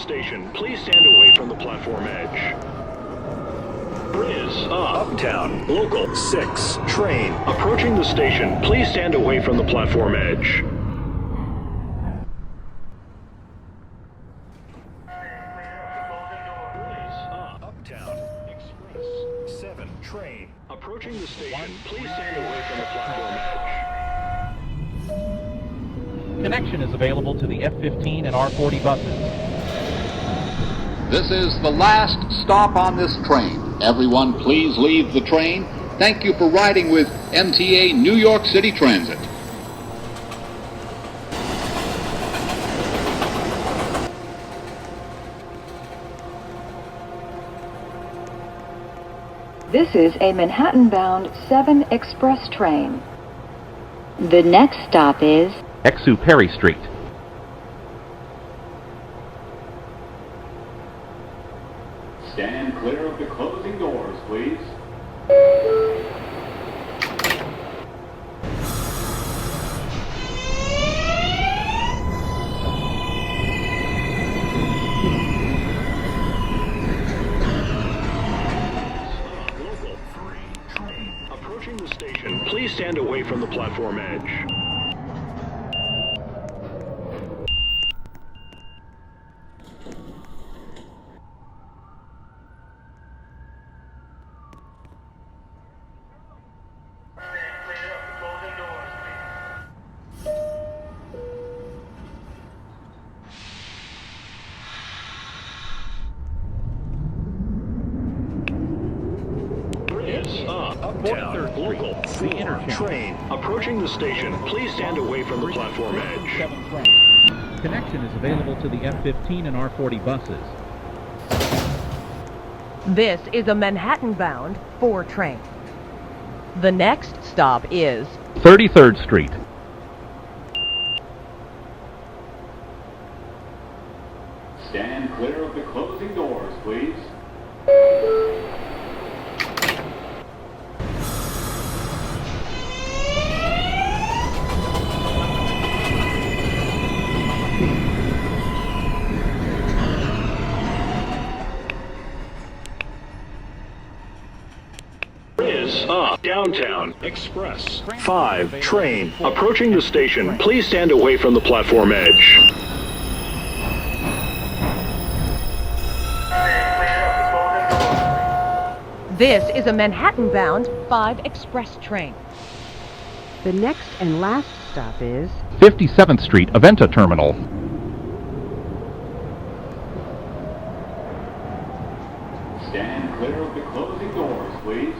station, please stand away from the platform edge. Riz up. Uptown, local 6, train. Approaching the station, please stand away from the platform edge. Uptown, Express 7, train. Approaching the station, please stand away from the platform edge. Connection is available to the F-15 and R-40 buses. This is the last stop on this train. Everyone, please leave the train. Thank you for riding with MTA New York City Transit. This is a Manhattan-bound 7 express train. The next stop is Exu Perry Street. Stand clear of the closing doors, please. Local 3, train. Approaching the station, please stand away from the platform edge. Uptown, local 4, train. Approaching the station, please stand away from the platform edge. Connection is available to the F-15 and R-40 buses. This is a Manhattan-bound 4 train. The next stop is 33rd Street. Stand clear of the closing doors, please. Riz up. Downtown, Express 5, train. Approaching the station, please stand away from the platform edge. This is a Manhattan-bound 5 express train. The next and last stop is 57th Street, Aventa Terminal. Stand clear of the closing doors, please.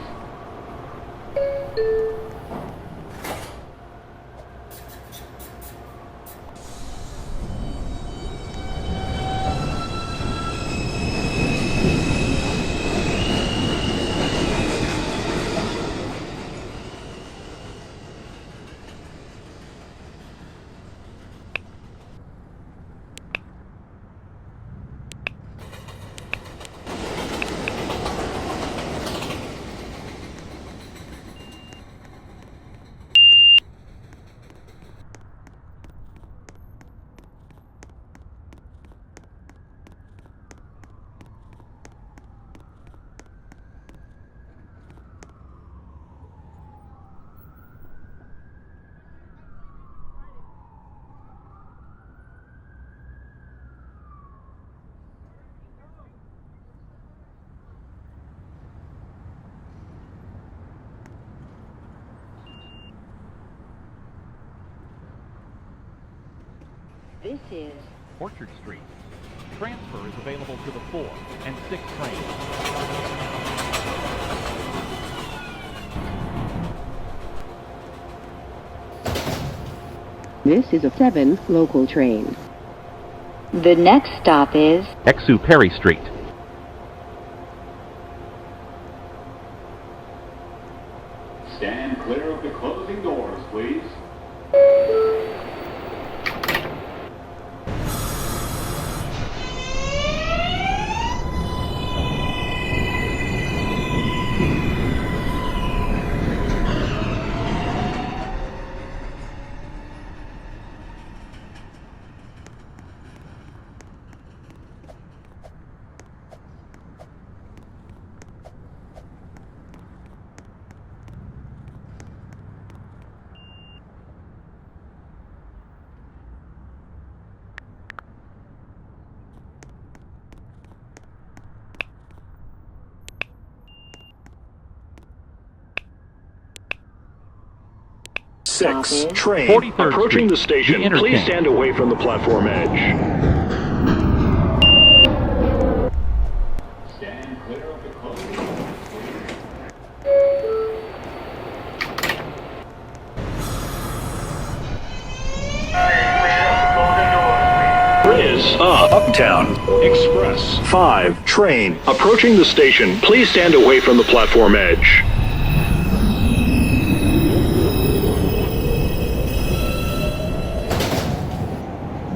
This is Orchard Street. Transfer is available to the 4 and 6 trains. This is a 7 local train. the next stop is Exu Perry Street. Stand clear of the closing doors, please. stop 6 is train 43rd approaching the Street, station. the interchange. Please stand away from the platform edge. Stand clear of the closing doors, Is Uptown Express 5 train approaching the station. Please stand away from the platform edge.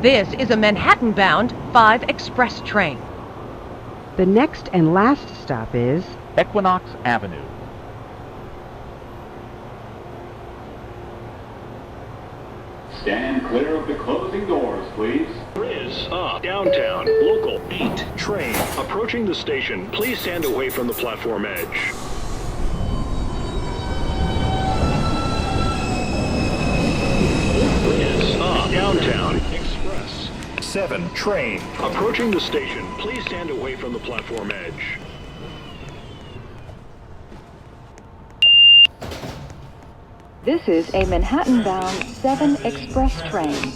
This is a Manhattan-bound 5 express train. The next and last stop is Equinox Avenue. Stand clear of the closing doors, please. Is downtown local 8 train approaching the station. Please stand away from the platform edge. Is downtown express 7 train approaching the station. Please stand away from the platform edge. This is a Manhattan-bound 7 express train.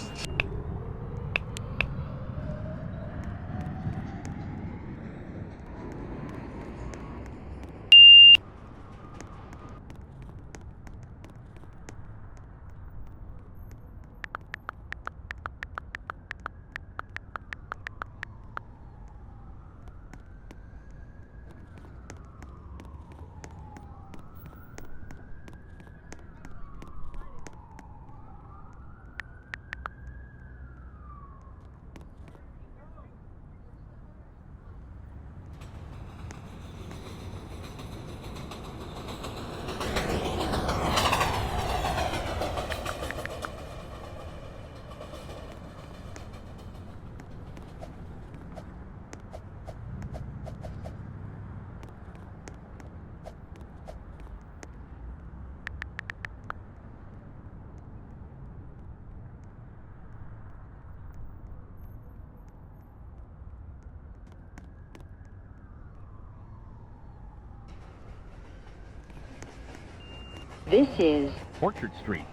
This is Orchard Street.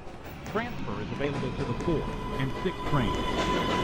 Transfer is available to the 4 and 6 trains.